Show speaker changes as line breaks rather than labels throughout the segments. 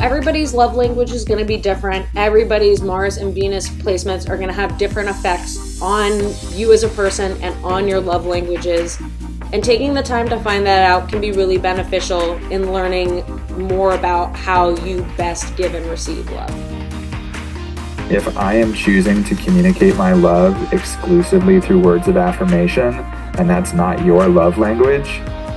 Everybody's love language is going to be different. Everybody's Mars and Venus placements are going to have different effects on you as a person and on your love languages. And taking the time to find that out can be really beneficial in learning more about how you best give and receive love.
If I am choosing to communicate my love exclusively through words of affirmation, and that's not your love language,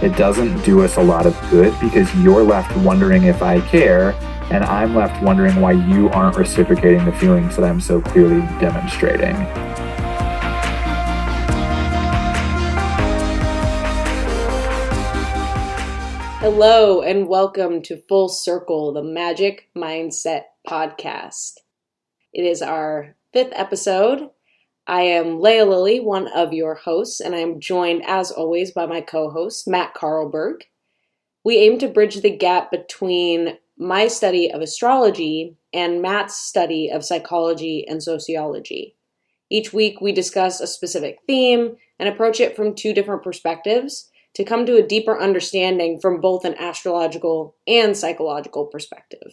it doesn't do us a lot of good because you're left wondering if I care, and I'm left wondering why you aren't reciprocating the feelings that I'm so clearly demonstrating.
Hello and welcome to Full Circle, the Magic Mindset Podcast. It is our 5th episode. I am Leah Lilly, one of your hosts, and I am joined, as always, by my co-host, Matt Carlberg. We aim to bridge the gap between my study of astrology and Matt's study of psychology and sociology. Each week, we discuss a specific theme and approach it from 2 different perspectives to come to a deeper understanding from both an astrological and psychological perspective.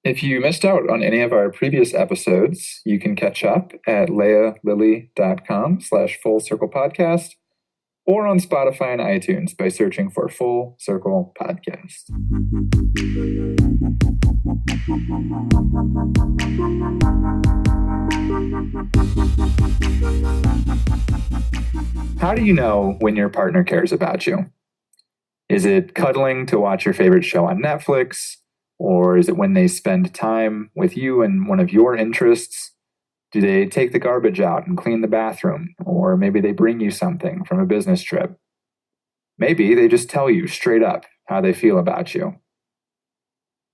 If you missed out on any of our previous episodes, you can catch up at leahlilly.com/Full Circle Podcast or on Spotify and iTunes by searching for Full Circle Podcast. How do you know when your partner cares about you? Is it cuddling to watch your favorite show on Netflix? Or is it when they spend time with you and one of your interests? Do they take the garbage out and clean the bathroom? Or maybe they bring you something from a business trip. Maybe they just tell you straight up how they feel about you.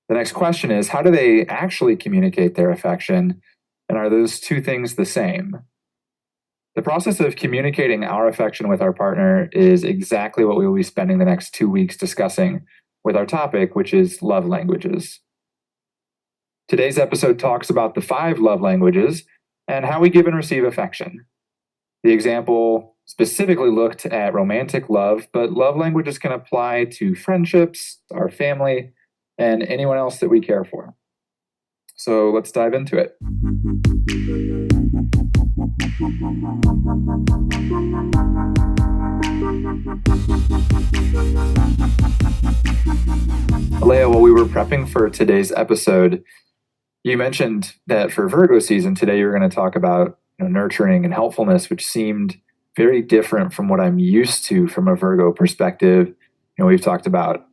The next question is, how do they actually communicate their affection? And are those 2 things the same? The process of communicating our affection with our partner is exactly what we will be spending the next 2 weeks discussing with our topic, which is love languages. Today's episode talks about the 5 love languages and how we give and receive affection. The example specifically looked at romantic love, but love languages can apply to friendships, our family, and anyone else that we care for. So let's dive into it. Leah, while we were prepping for today's episode, you mentioned that for Virgo season today, you're going to talk about nurturing and helpfulness, which seemed very different from what I'm used to from a Virgo perspective. We've talked about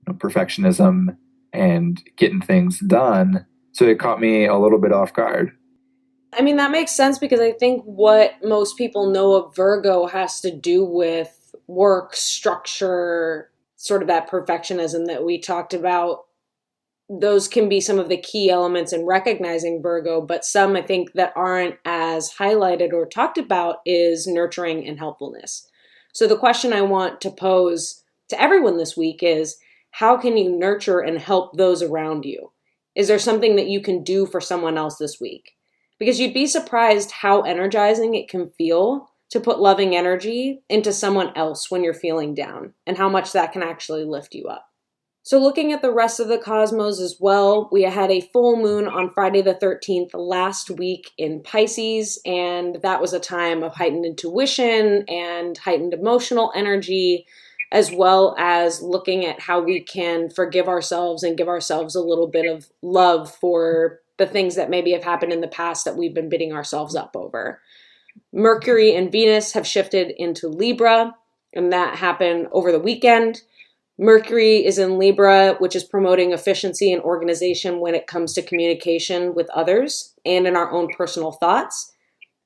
perfectionism and getting things done, so it caught me a little bit off guard.
I mean, that makes sense because I think what most people know of Virgo has to do with work, structure, sort of that perfectionism that we talked about. Those can be some of the key elements in recognizing Virgo, but some I think that aren't as highlighted or talked about is nurturing and helpfulness. So the question I want to pose to everyone this week is, how can you nurture and help those around you? Is there something that you can do for someone else this week? Because you'd be surprised how energizing it can feel to put loving energy into someone else when you're feeling down, and how much that can actually lift you up. So looking at the rest of the cosmos as well, we had a full moon on Friday the 13th last week in Pisces, and that was a time of heightened intuition and heightened emotional energy, as well as looking at how we can forgive ourselves and give ourselves a little bit of love for the things that maybe have happened in the past that we've been beating ourselves up over. Mercury and Venus have shifted into Libra, and that happened over the weekend. Mercury is in Libra, which is promoting efficiency and organization when it comes to communication with others and in our own personal thoughts.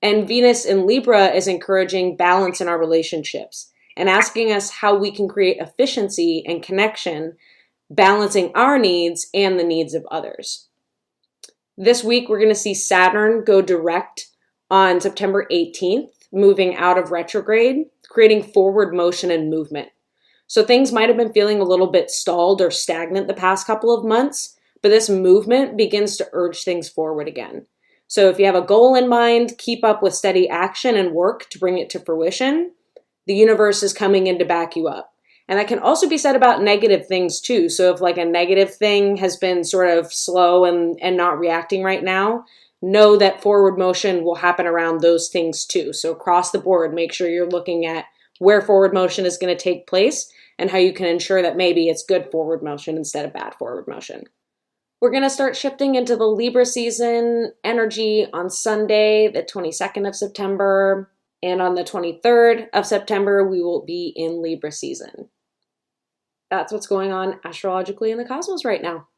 And Venus in Libra is encouraging balance in our relationships and asking us how we can create efficiency and connection, balancing our needs and the needs of others. This week, we're going to see Saturn go direct on September 18th, moving out of retrograde, creating forward motion and movement. So things might have been feeling a little bit stalled or stagnant the past couple of months, but this movement begins to urge things forward again. So if you have a goal in mind, keep up with steady action and work to bring it to fruition. the universe is coming in to back you up. And that can also be said about negative things too. So if like a negative thing has been sort of slow and not reacting right now, know that forward motion will happen around those things too. So across the board, make sure you're looking at where forward motion is going to take place and how you can ensure that maybe it's good forward motion instead of bad forward motion. We're going to start shifting into the Libra season energy on Sunday, the 22nd of September. And on the 23rd of September, we will be in Libra season. That's what's going on astrologically in the cosmos right now.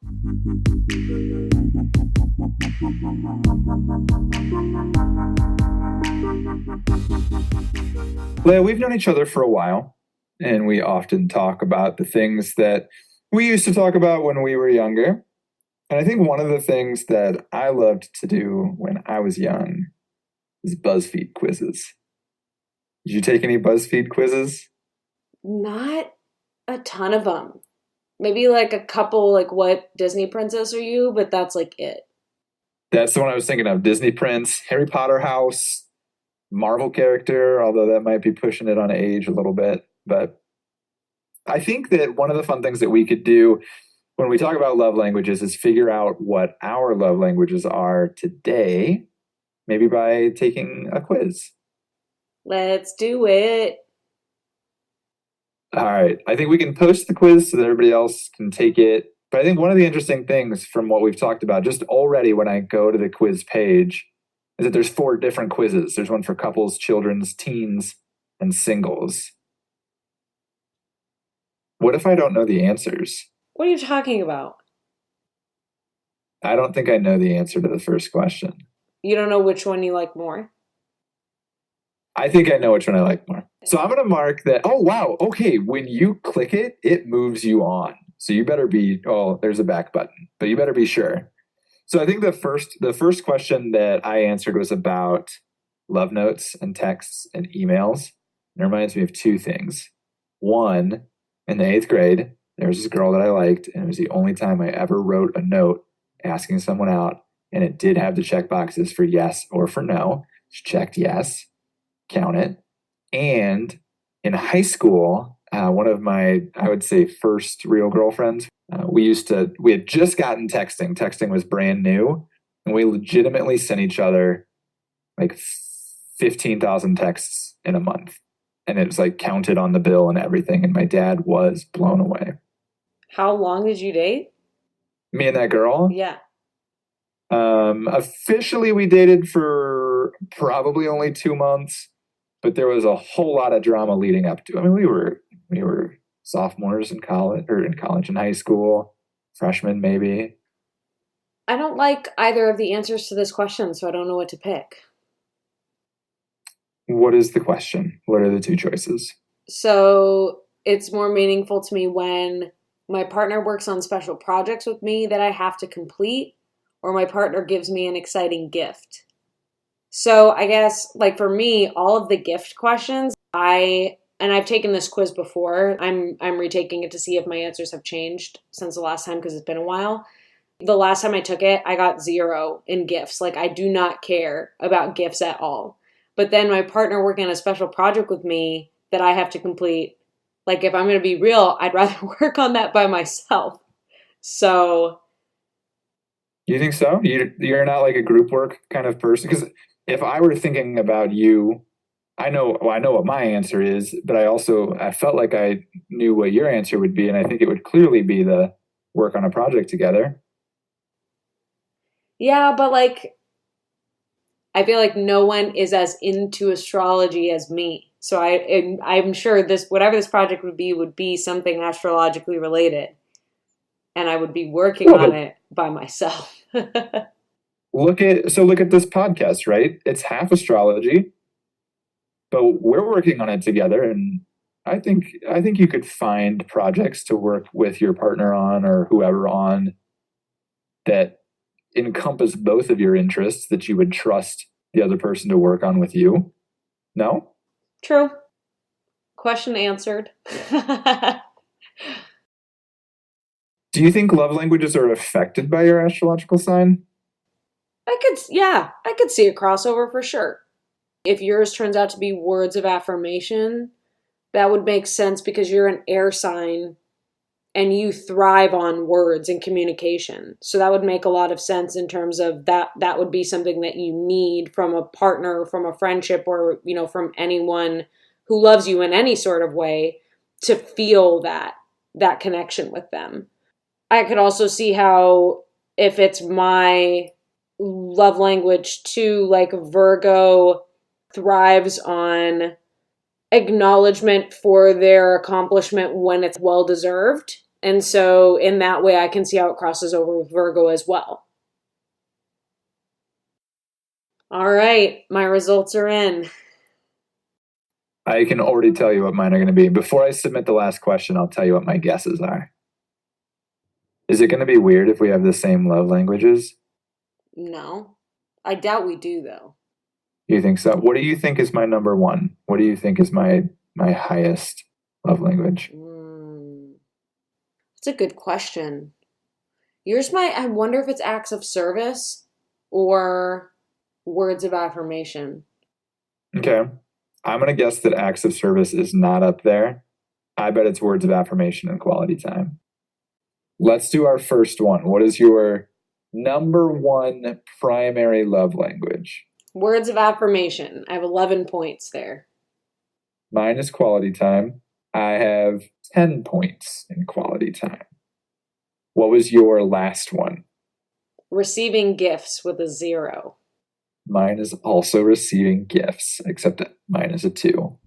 Leah, we've known each other for a while, and we often talk about the things that we used to talk about when we were younger. And I think one of the things that I loved to do when I was young is BuzzFeed quizzes. Did you take any BuzzFeed quizzes?
Not a ton of them. Maybe like a couple, like what Disney princess are you? But that's like it.
That's the one I was thinking of. Disney Prince, Harry Potter house, Marvel character, although that might be pushing it on age a little bit. But I think that one of the fun things that we could do when we talk about love languages is figure out what our love languages are today, maybe by taking a quiz.
Let's do it.
All right. I think we can post the quiz so that everybody else can take it. But I think one of the interesting things from what we've talked about, just already when I go to the quiz page, is that there's 4 different quizzes. There's one for couples, children's, teens, and singles. What if I don't know the answers?
What are you talking about?
I don't think I know the answer to the first question.
You don't know which one you like more?
I think I know which one I like more. So I'm going to mark that. Oh, wow. Okay. When you click it, it moves you on. So you better be, there's a back button, but you better be sure. So I think the first question that I answered was about love notes and texts and emails. It reminds me of 2 things. One, in the 8th grade, there was this girl that I liked, and it was the only time I ever wrote a note asking someone out, and it did have the check boxes for yes or for no. Just checked yes, count it. And in high school, one of my, I would say, first real girlfriends, we had just gotten texting. Texting was brand new, and we legitimately sent each other like 15,000 texts in a month. And it was like counted on the bill and everything. And my dad was blown away.
How long did you date?
Me and that girl?
Yeah.
Officially, we dated for probably only 2 months, but there was a whole lot of drama leading up to it. I mean, we were sophomores in college, in high school, freshmen maybe.
I don't like either of the answers to this question, so I don't know what to pick.
What is the question? What are the 2 choices?
So it's more meaningful to me when my partner works on special projects with me that I have to complete, or my partner gives me an exciting gift. So I guess, like for me, all of the gift questions, I've taken this quiz before. I'm retaking it to see if my answers have changed since the last time because it's been a while. The last time I took it, I got 0 in gifts. Like I do not care about gifts at all. But then my partner working on a special project with me that I have to complete, like if I'm going to be real, I'd rather work on that by myself. So.
You think so? You're not like a group work kind of person? Because if I were thinking about you, I know what my answer is, but I felt like I knew what your answer would be. And I think it would clearly be the work on a project together.
Yeah, but like, I feel like no one is as into astrology as me. So I'm sure whatever this project would be something astrologically related. And I would be working on it by myself.
Look at this podcast, right? It's half astrology, but we're working on it together. And I think you could find projects to work with your partner on or whoever on that encompass both of your interests that you would trust the other person to work on with you. No?
True. Question answered.
Do you think love languages are affected by your astrological sign?
I could see a crossover for sure. If yours turns out to be words of affirmation, That would make sense because you're an air sign and you thrive on words and communication. So that would make a lot of sense in terms of that would be something that you need from a partner, from a friendship, or, from anyone who loves you in any sort of way, to feel that connection with them. I could also see how, if it's my love language too, like Virgo thrives on acknowledgement for their accomplishment when it's well deserved. And so in that way, I can see how it crosses over with Virgo as well. All right, my results are in.
I can already tell you what mine are going to be. Before I submit the last question, I'll tell you what my guesses are. Is it going to be weird if we have the same love languages?
No. I doubt we do, though.
You think so? What do you think is my number one? What do you think is my highest love language?
That's a good question. I wonder if it's acts of service or words of affirmation.
Okay. I'm going to guess that acts of service is not up there. I bet it's words of affirmation and quality time. Let's do our first one. What is your number one primary love language?
Words of affirmation. I have 11 points there.
Mine is quality time. I have 10 points in quality time. What was your last one?
Receiving gifts with a 0.
Mine is also receiving gifts, except that mine is a 2.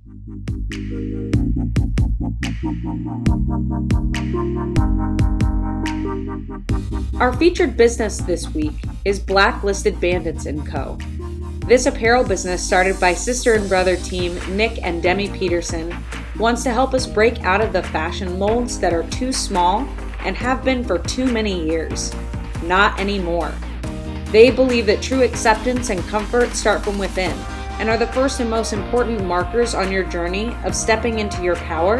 Our featured business this week is Blacklisted Bandits Co. This apparel business, started by sister and brother team Nick and Demi Peterson, wants to help us break out of the fashion molds that are too small and have been for too many years. Not anymore. They believe that true acceptance and comfort start from within and are the first and most important markers on your journey of stepping into your power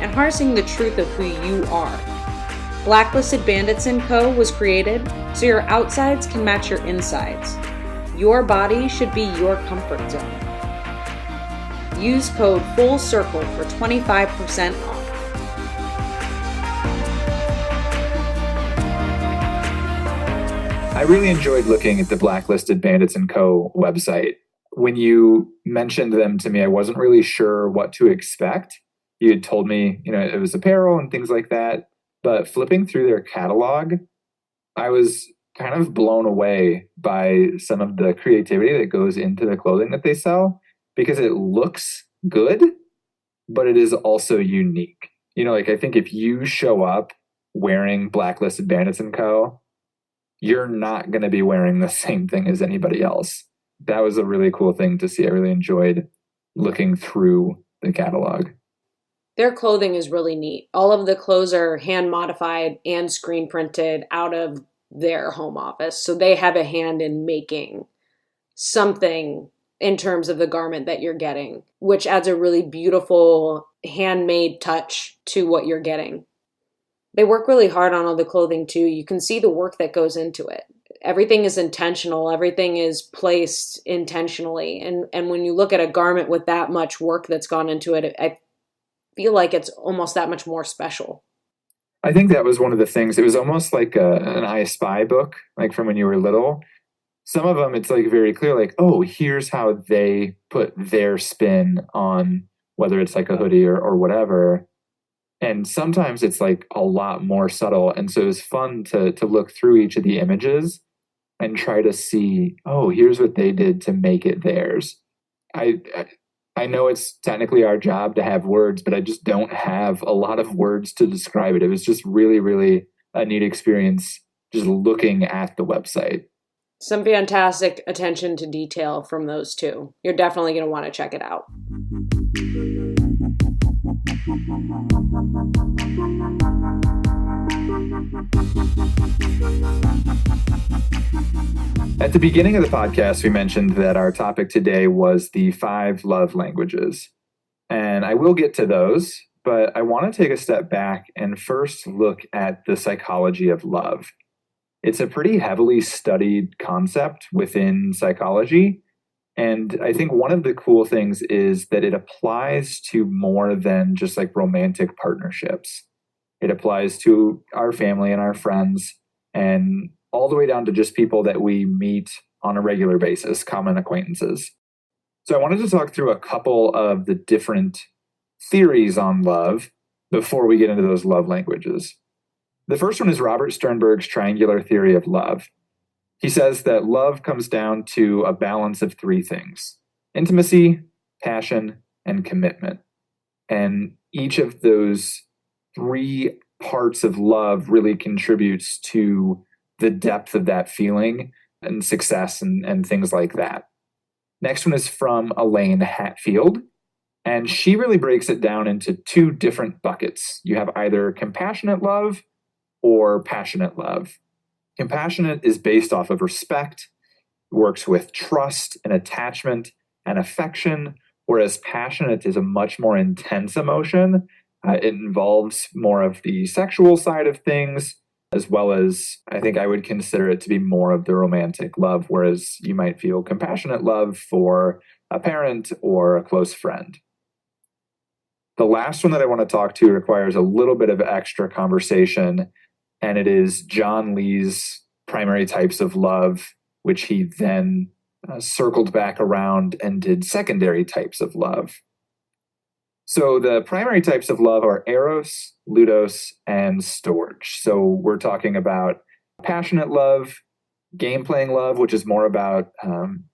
and harnessing the truth of who you are. Blacklisted Bandits Co. was created so your outsides can match your insides. Your body should be your comfort zone. Use code FULLCIRCLE for 25% off.
I really enjoyed looking at the Blacklisted Bandits Co. website. When you mentioned them to me, I wasn't really sure what to expect. You had told me, it was apparel and things like that. But flipping through their catalog, I was kind of blown away by some of the creativity that goes into the clothing that they sell, because it looks good, but it is also unique. I think if you show up wearing Blacklisted Bandits Co., you're not going to be wearing the same thing as anybody else. That was a really cool thing to see. I really enjoyed looking through the catalog.
Their clothing is really neat. All of the clothes are hand modified and screen printed out of their home office. So they have a hand in making something in terms of the garment that you're getting, which adds a really beautiful handmade touch to what you're getting. They work really hard on all the clothing too. You can see the work that goes into it. Everything is intentional. Everything is placed intentionally. And when you look at a garment with that much work that's gone into it, I feel like it's almost that much more special.
I think that was one of the things. It was almost like an I Spy book, like from when you were little. Some of them, it's like very clear, like, oh, here's how they put their spin on whether it's like a hoodie or whatever. And sometimes it's like a lot more subtle. And so it was fun to look through each of the images and try to see, oh, here's what they did to make it theirs. I know it's technically our job to have words, but I just don't have a lot of words to describe it. It was just really, really a neat experience just looking at the website.
Some fantastic attention to detail from those two. You're definitely going to want to check it out.
At the beginning of the podcast, we mentioned that our topic today was the 5 love languages. And I will get to those, but I want to take a step back and first look at the psychology of love. It's a pretty heavily studied concept within psychology, And I think one of the cool things is that it applies to more than just like romantic partnerships. It applies to our family and our friends, and all the way down to just people that we meet on a regular basis, common acquaintances. So I wanted to talk through a couple of the different theories on love before we get into those love languages. The first one is Robert Sternberg's triangular theory of love. He says that love comes down to a balance of three things: intimacy, passion, and commitment. And each of those three parts of love really contributes to the depth of that feeling and success and things like that. Next one is from Elaine Hatfield, and she really breaks it down into two different buckets. You have either compassionate love or passionate love. Compassionate is based off of respect, works with trust and attachment and affection, whereas passionate is a much more intense emotion. It involves more of the sexual side of things, as well as I think I would consider it to be more of the romantic love, whereas you might feel compassionate love for a parent or a close friend. The last one that I want to talk to requires a little bit of extra conversation, and it is John Lee's primary types of love, which he then circled back around and did secondary types of love. So the primary types of love are eros, ludos, and storge. So we're talking about passionate love, game-playing love, which is more about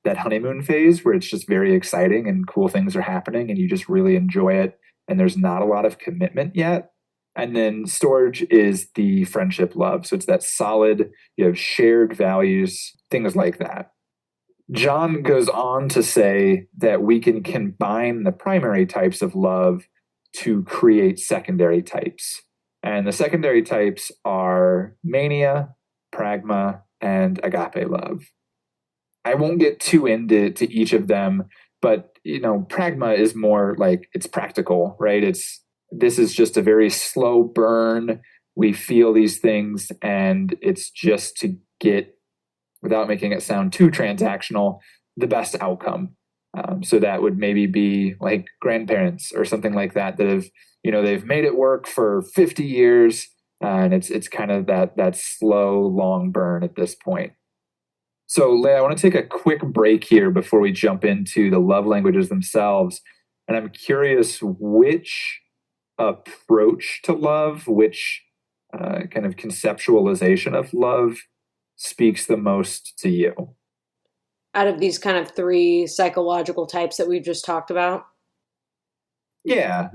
that honeymoon phase where it's just very exciting and cool things are happening and you just really enjoy it and there's not a lot of commitment yet. And then storge is the friendship love. So it's that solid, you have shared values, things like that. John goes on to say that we can combine the primary types of love to create secondary types. And the secondary types are mania, pragma, and agape love. I won't get too into each of them, but pragma is more like it's practical, right? This is just a very slow burn. We feel these things and it's just to get, without making it sound too transactional, the best outcome. So that would maybe be like grandparents or something like that have, they've made it work for 50 years. And it's kind of that slow, long burn at this point. So Leigh, I want to take a quick break here before we jump into the love languages themselves. And I'm curious which approach to love, which kind of conceptualization of love speaks the most to you?
Out of these kind of three psychological types that we've just talked about?
Yeah.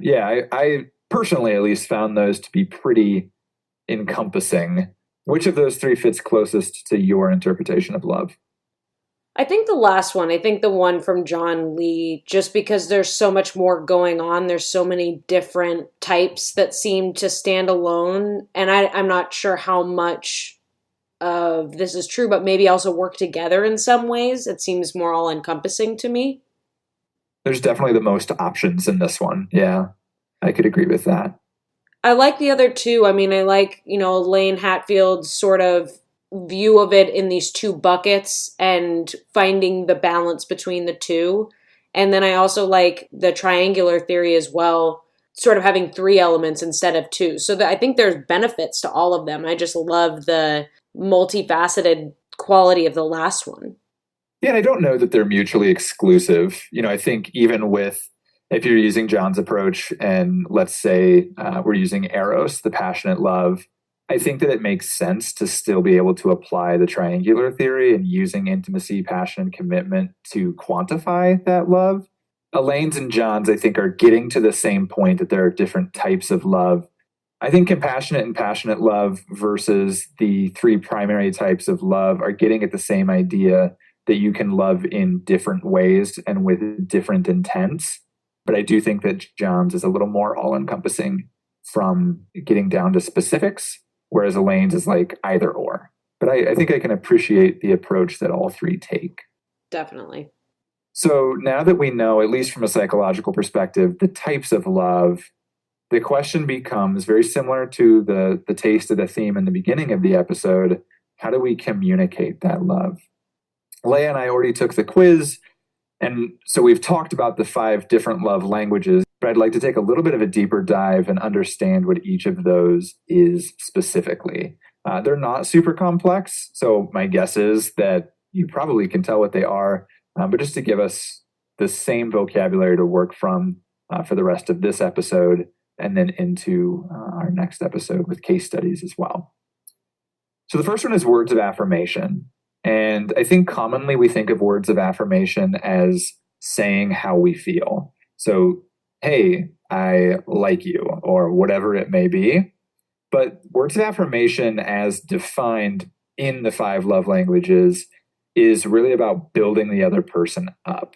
I personally at least found those to be pretty encompassing. Which of those three fits closest to your interpretation of love?
I think the last one. I think the one from John Lee, just because there's so much more going on. There's so many different types that seem to stand alone. And I'm not sure how much of this is true, but maybe also work together in some ways. It seems more all encompassing to me.
There's definitely the most options in this one. Yeah, I could agree with that.
I like the other two. I mean, I like, Elaine Hatfield's sort of view of it in these two buckets and finding the balance between the two. And then I also like the triangular theory as well, sort of having three elements instead of two. So I think there's benefits to all of them. I just love the multifaceted quality of the last one.
Yeah, and I don't know that they're mutually exclusive. I think even with, if you're using John's approach and let's say we're using eros, the passionate love, I think that it makes sense to still be able to apply the triangular theory and using intimacy, passion, and commitment to quantify that love. Elaine's and John's, I think, are getting to the same point that there are different types of love. I think compassionate and passionate love versus the three primary types of love are getting at the same idea that you can love in different ways and with different intents. But I do think that John's is a little more all-encompassing from getting down to specifics, whereas Elaine's is like either or. But I think I can appreciate the approach that all three take.
Definitely.
So now that we know, at least from a psychological perspective, the types of love, the question becomes very similar to the taste of the theme in the beginning of the episode. How do we communicate that love? Leigh and I already took the quiz. And so we've talked about the 5 different love languages, but I'd like to take a little bit of a deeper dive and understand what each of those is specifically. They're not super complex, so my guess is that you probably can tell what they are, but just to give us the same vocabulary to work from for the rest of this episode and then into our next episode with case studies as well. So the first one is words of affirmation. And I think commonly we think of words of affirmation as saying how we feel. So, hey, I like you, or whatever it may be. But words of affirmation, as defined in the 5 love languages, is really about building the other person up.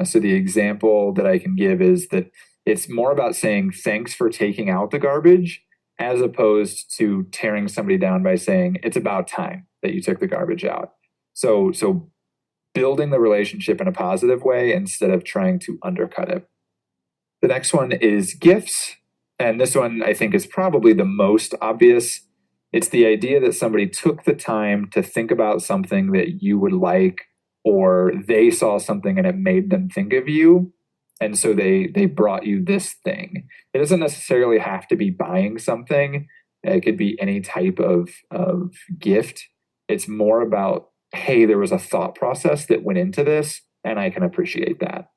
So the example that I can give is that it's more about saying thanks for taking out the garbage, as opposed to tearing somebody down by saying it's about time that you took the garbage out. So building the relationship in a positive way instead of trying to undercut it. The next one is gifts. And this one I think is probably the most obvious. It's the idea that somebody took the time to think about something that you would like, or they saw something and it made them think of you. And so they brought you this thing. It doesn't necessarily have to be buying something. It could be any type of gift. It's more about, hey, there was a thought process that went into this, and I can appreciate that.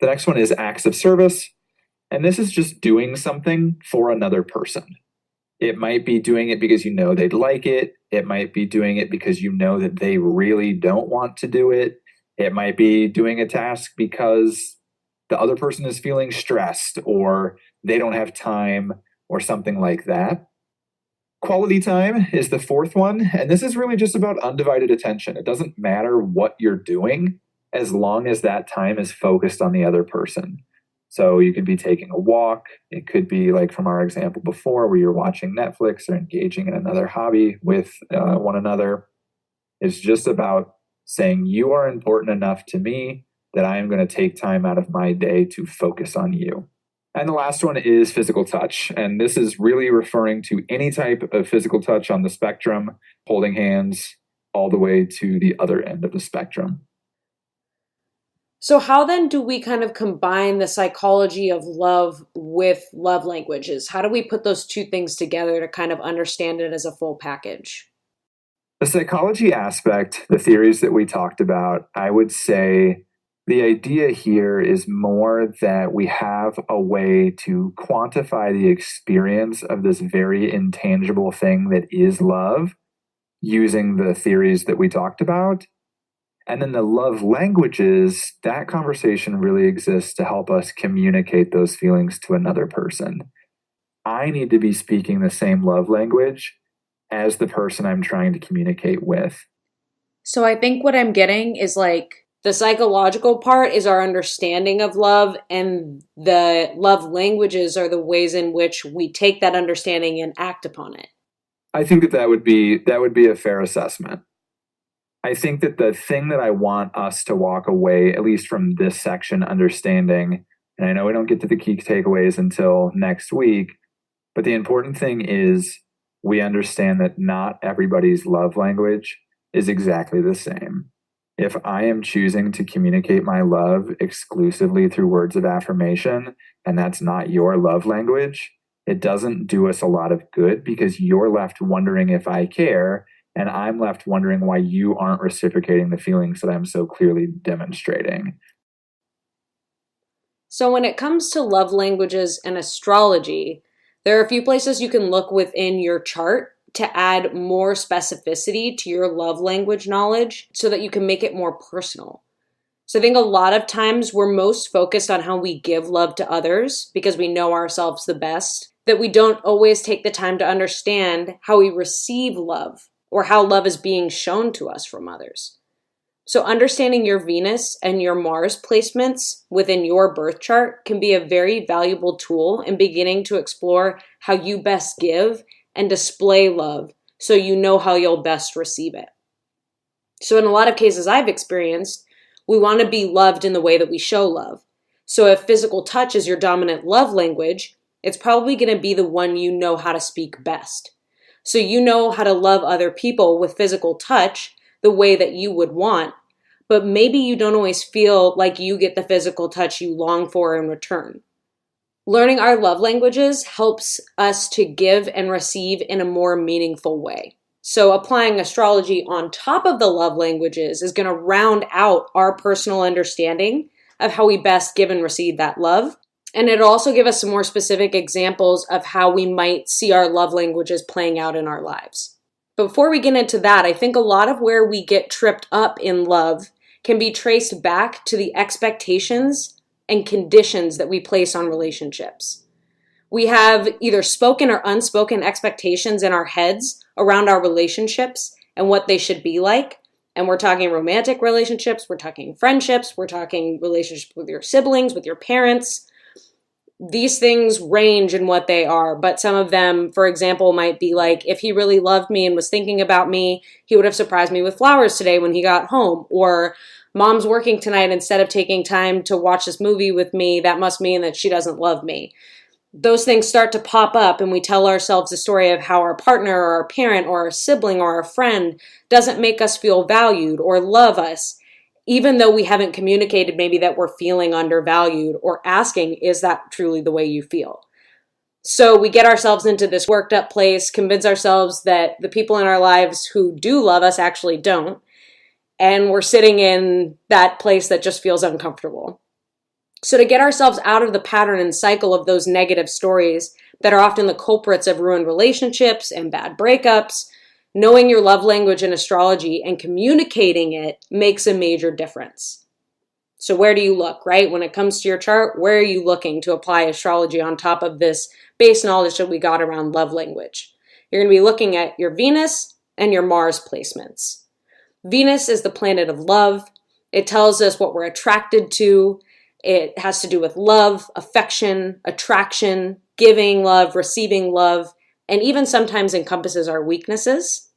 The next one is acts of service. And this is just doing something for another person. It might be doing it because you know they'd like it. It might be doing it because you know that they really don't want to do it. It might be doing a task because the other person is feeling stressed or they don't have time or something like that. Quality time is the 4th one. And this is really just about undivided attention. It doesn't matter what you're doing as long as that time is focused on the other person. So you could be taking a walk. It could be like from our example before where you're watching Netflix or engaging in another hobby with one another. It's just about saying you are important enough to me that I am going to take time out of my day to focus on you. And the last one is physical touch. And this is really referring to any type of physical touch on the spectrum, holding hands all the way to the other end of the spectrum.
So how then do we kind of combine the psychology of love with love languages? How do we put those 2 things together to kind of understand it as a full package?
The psychology aspect, the theories that we talked about, I would say the idea here is more that we have a way to quantify the experience of this very intangible thing that is love using the theories that we talked about. And then the love languages, that conversation really exists to help us communicate those feelings to another person. I need to be speaking the same love language as the person I'm trying to communicate with.
So I think what I'm getting is like the psychological part is our understanding of love, and the love languages are the ways in which we take that understanding and act upon it.
I think that would be a fair assessment. I think that the thing that I want us to walk away, at least from this section, understanding, and I know we don't get to the key takeaways until next week, but the important thing is we understand that not everybody's love language is exactly the same. If I am choosing to communicate my love exclusively through words of affirmation, and that's not your love language, it doesn't do us a lot of good because you're left wondering if I care, and I'm left wondering why you aren't reciprocating the feelings that I'm so clearly demonstrating.
So when it comes to love languages and astrology, there are a few places you can look within your chart to add more specificity to your love language knowledge so that you can make it more personal. So I think a lot of times we're most focused on how we give love to others because we know ourselves the best, that we don't always take the time to understand how we receive love or how love is being shown to us from others. So understanding your Venus and your Mars placements within your birth chart can be a very valuable tool in beginning to explore how you best give and display love so you know how you'll best receive it. So in a lot of cases I've experienced, we want to be loved in the way that we show love. So if physical touch is your dominant love language, it's probably going to be the one you know how to speak best. So you know how to love other people with physical touch the way that you would want, but maybe you don't always feel like you get the physical touch you long for in return. Learning our love languages helps us to give and receive in a more meaningful way. So applying astrology on top of the love languages is going to round out our personal understanding of how we best give and receive that love. And it'll also give us some more specific examples of how we might see our love languages playing out in our lives. But before we get into that, I think a lot of where we get tripped up in love can be traced back to the expectations and conditions that we place on relationships. We have either spoken or unspoken expectations in our heads around our relationships and what they should be like. And we're talking romantic relationships, we're talking friendships, we're talking relationships with your siblings, with your parents. These things range in what they are, but some of them, for example, might be like, if he really loved me and was thinking about me, he would have surprised me with flowers today when he got home. Or mom's working tonight, instead of taking time to watch this movie with me, that must mean that she doesn't love me. Those things start to pop up and we tell ourselves the story of how our partner or our parent or our sibling or our friend doesn't make us feel valued or love us, even though we haven't communicated maybe that we're feeling undervalued or asking, is that truly the way you feel? So we get ourselves into this worked up place, convince ourselves that the people in our lives who do love us actually don't. And we're sitting in that place that just feels uncomfortable. So to get ourselves out of the pattern and cycle of those negative stories that are often the culprits of ruined relationships and bad breakups, knowing your love language in astrology and communicating it makes a major difference. So where do you look, right? When it comes to your chart, where are you looking to apply astrology on top of this base knowledge that we got around love language? You're going to be looking at your Venus and your Mars placements. Venus is the planet of love. It tells us what we're attracted to. It has to do with love, affection, attraction, giving love, receiving love, and even sometimes encompasses our weaknesses.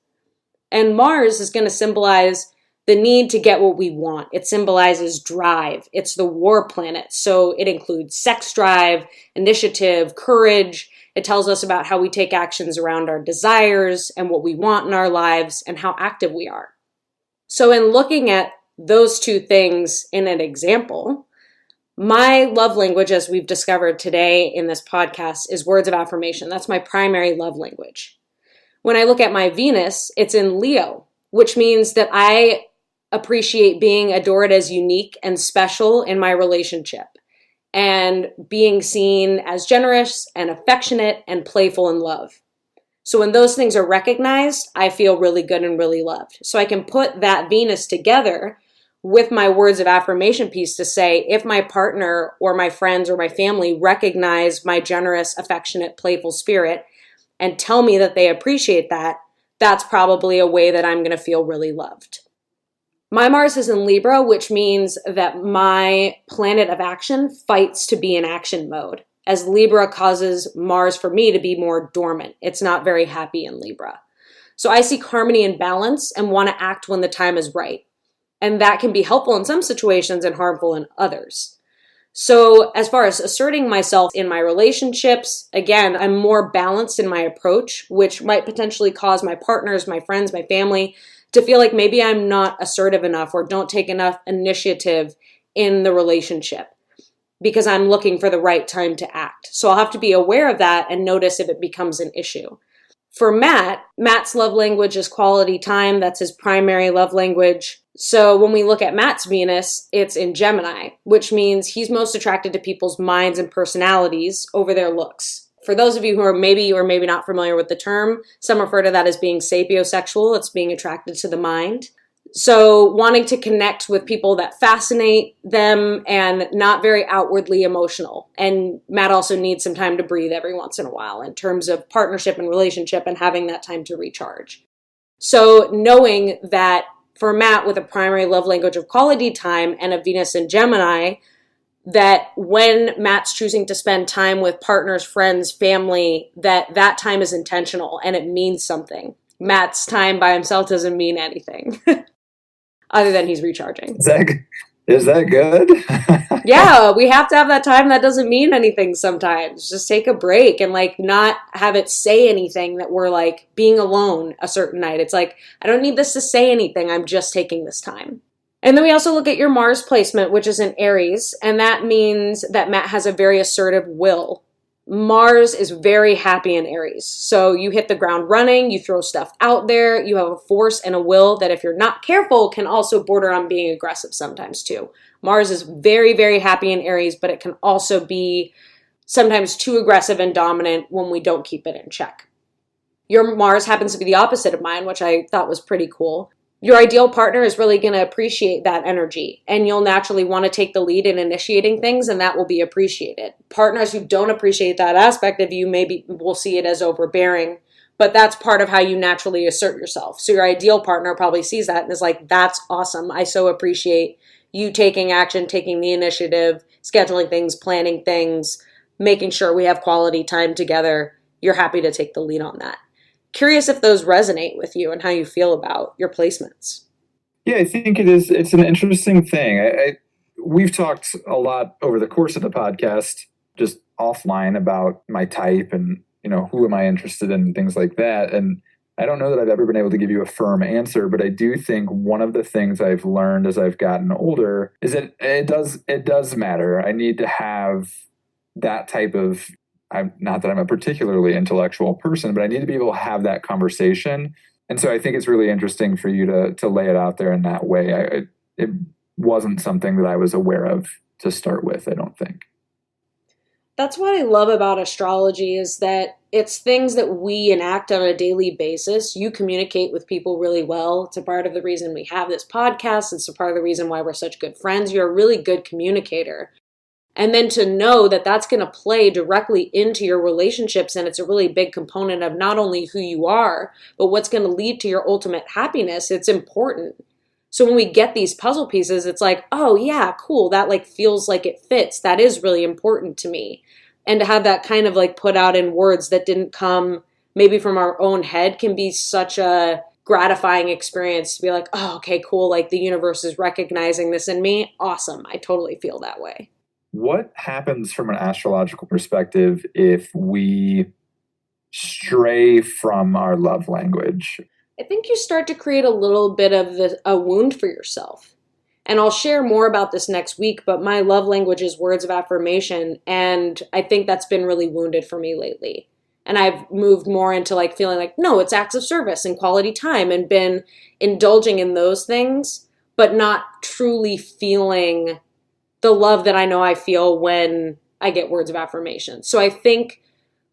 And Mars is going to symbolize the need to get what we want. It symbolizes drive. It's the war planet. So it includes sex drive, initiative, courage. It tells us about how we take actions around our desires and what we want in our lives and how active we are. So in looking at those two things in an example, my love language, as we've discovered today in this podcast, is words of affirmation. That's my primary love language. When I look at my Venus, it's in Leo, which means that I appreciate being adored as unique and special in my relationship and being seen as generous and affectionate and playful in love. So when those things are recognized, I feel really good and really loved. So I can put that Venus together with my words of affirmation piece to say, if my partner or my friends or my family recognize my generous, affectionate, playful spirit and tell me that they appreciate that, that's probably a way that I'm going to feel really loved. My Mars is in Libra, which means that my planet of action fights to be in action mode, as Libra causes Mars for me to be more dormant. It's not very happy in Libra. So I seek harmony and balance and want to act when the time is right. And that can be helpful in some situations and harmful in others. So as far as asserting myself in my relationships, again, I'm more balanced in my approach, which might potentially cause my partners, my friends, my family to feel like maybe I'm not assertive enough or don't take enough initiative in the relationship because I'm looking for the right time to act. So I'll have to be aware of that and notice if it becomes an issue. For Matt's love language is quality time. That's his primary love language. So when we look at Matt's Venus, it's in Gemini, which means he's most attracted to people's minds and personalities over their looks. For those of you who are maybe or maybe not familiar with the term, some refer to that as being sapiosexual. It's being attracted to the mind. So wanting to connect with people that fascinate them and not very outwardly emotional. And Matt also needs some time to breathe every once in a while in terms of partnership and relationship and having that time to recharge. So knowing that for Matt with a primary love language of quality time and a Venus in Gemini, that when Matt's choosing to spend time with partners, friends, family, that time is intentional and it means something. Matt's time by himself doesn't mean anything. Other than he's recharging.
Is that good?
Yeah, we have to have that time. That doesn't mean anything sometimes. Just take a break and not have it say anything that we're being alone a certain night. It's I don't need this to say anything. I'm just taking this time. And then we also look at your Mars placement, which is in Aries, and that means that Matt has a very assertive will. Mars is very happy in Aries. So you hit the ground running, you throw stuff out there, you have a force and a will that if you're not careful can also border on being aggressive sometimes too. Mars is very, very happy in Aries, but it can also be sometimes too aggressive and dominant when we don't keep it in check. Your Mars happens to be the opposite of mine, which I thought was pretty cool. Your ideal partner is really going to appreciate that energy, and you'll naturally want to take the lead in initiating things, and that will be appreciated. Partners who don't appreciate that aspect of you maybe will see it as overbearing, but that's part of how you naturally assert yourself. So your ideal partner probably sees that and is like, that's awesome. I so appreciate you taking action, taking the initiative, scheduling things, planning things, making sure we have quality time together. You're happy to take the lead on that. Curious if those resonate with you and how you feel about your placements.
Yeah, I think it is. It's an interesting thing. We've talked a lot over the course of the podcast, just offline, about my type and, who am I interested in and things like that. And I don't know that I've ever been able to give you a firm answer, but I do think one of the things I've learned as I've gotten older is that it does matter. I need to have that type of, not that I'm a particularly intellectual person, but I need to be able to have that conversation. And so I think it's really interesting for you to lay it out there in that way. It wasn't something that I was aware of to start with, I don't think.
That's what I love about astrology is that it's things that we enact on a daily basis. You communicate with people really well. It's a part of the reason we have this podcast. It's a part of the reason why we're such good friends. You're a really good communicator. And then to know that that's going to play directly into your relationships, and it's a really big component of not only who you are, but what's going to lead to your ultimate happiness, it's important. So when we get these puzzle pieces, it's like, oh yeah, cool, that feels like it fits. That is really important to me. And to have that kind of put out in words that didn't come maybe from our own head can be such a gratifying experience to be like, oh, okay, cool, the universe is recognizing this in me. Awesome, I totally feel that way.
What happens from an astrological perspective if we stray from our love language?
I think you start to create a little bit of a wound for yourself. And I'll share more about this next week, but my love language is words of affirmation, and I think that's been really wounded for me lately. And I've moved more into feeling like, no, it's acts of service and quality time, and been indulging in those things, but not truly feeling the love that I know I feel when I get words of affirmation. So I think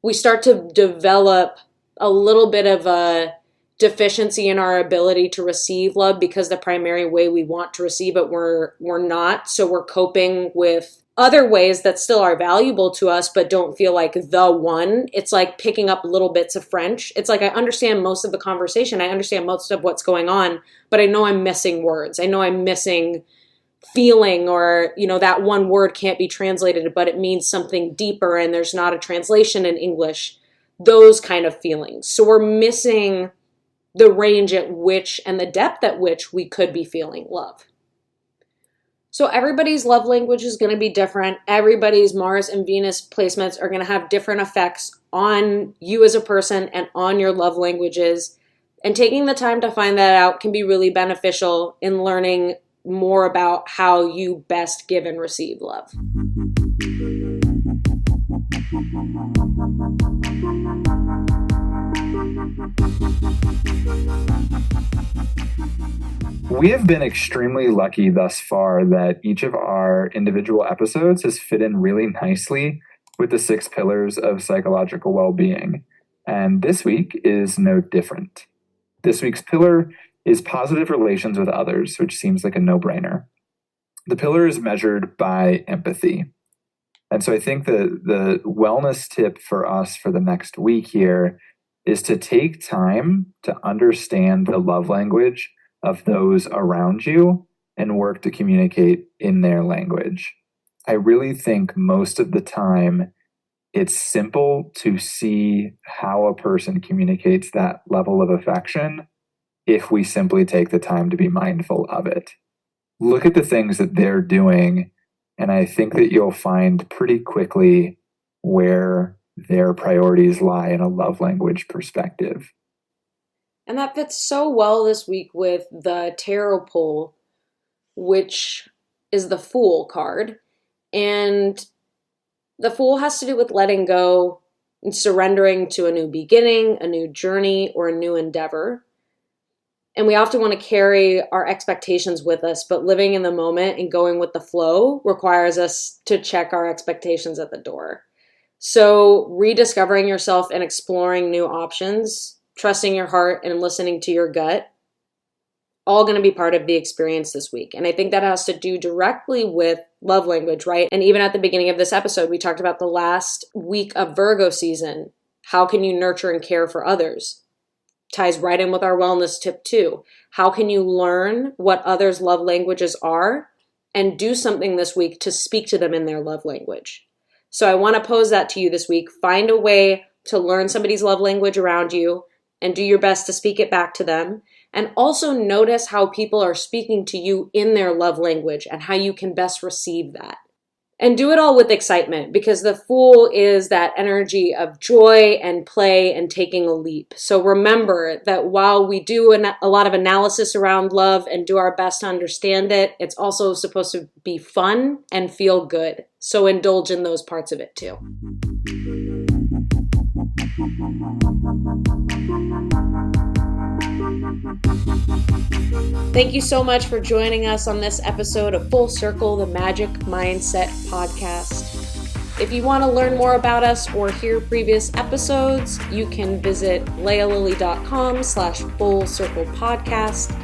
we start to develop a little bit of a deficiency in our ability to receive love because the primary way we want to receive it, we're not. So we're coping with other ways that still are valuable to us, but don't feel like the one. It's like picking up little bits of French. It's like I understand most of the conversation. I understand most of what's going on, but I know I'm missing words. I know I'm missing feeling, or that one word can't be translated, but it means something deeper and there's not a translation in English. Those kind of feelings. So we're missing the range at which and the depth at which we could be feeling love. So everybody's love language is going to be different. Everybody's Mars and Venus placements are going to have different effects on you as a person and on your love languages. And taking the time to find that out can be really beneficial in learning more about how you best give and receive love.
We have been extremely lucky thus far that each of our individual episodes has fit in really nicely with the 6 pillars of psychological well-being. And this week is no different. This week's pillar is positive relations with others, which seems like a no-brainer. The pillar is measured by empathy. And so I think the wellness tip for us for the next week here is to take time to understand the love language of those around you and work to communicate in their language. I really think most of the time it's simple to see how a person communicates that level of affection if we simply take the time to be mindful of it. Look at the things that they're doing, and I think that you'll find pretty quickly where their priorities lie in a love language perspective.
And that fits so well this week with the tarot pull, which is the Fool card. And the Fool has to do with letting go and surrendering to a new beginning, a new journey, or a new endeavor. And we often want to carry our expectations with us, but living in the moment and going with the flow requires us to check our expectations at the door. So rediscovering yourself and exploring new options, trusting your heart and listening to your gut, all going to be part of the experience this week. And I think that has to do directly with love language, right? And even at the beginning of this episode, we talked about the last week of Virgo season. How can you nurture and care for others? Ties right in with our wellness tip too. How can you learn what others' love languages are and do something this week to speak to them in their love language? So I want to pose that to you this week. Find a way to learn somebody's love language around you and do your best to speak it back to them. And also notice how people are speaking to you in their love language and how you can best receive that. And do it all with excitement, because the Fool is that energy of joy and play and taking a leap. So remember that while we do a lot of analysis around love and do our best to understand it, it's also supposed to be fun and feel good. So indulge in those parts of it too. Thank you so much for joining us on this episode of Full Circle, the Magic Mindset Podcast. If you want to learn more about us or hear previous episodes, you can visit lealily.com/Full Circle Podcast.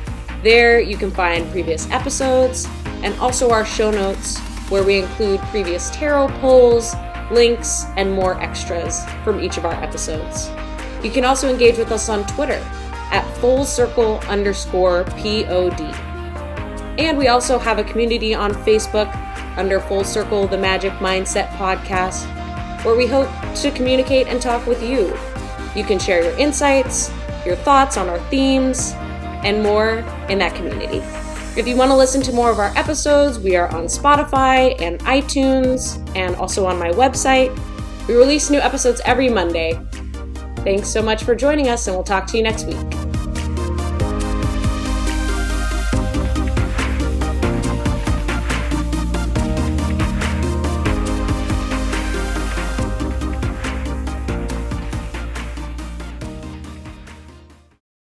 There you can find previous episodes and also our show notes, where we include previous tarot pulls, links, and more extras from each of our episodes. You can also engage with us on Twitter at @FullCircle_POD. And we also have a community on Facebook under Full Circle, the Magic Mindset Podcast, where we hope to communicate and talk with you. You can share your insights, your thoughts on our themes, and more in that community. If you want to listen to more of our episodes, we are on Spotify and iTunes, and also on my website. We release new episodes every Monday. Thanks so much for joining us, and we'll talk to you next week.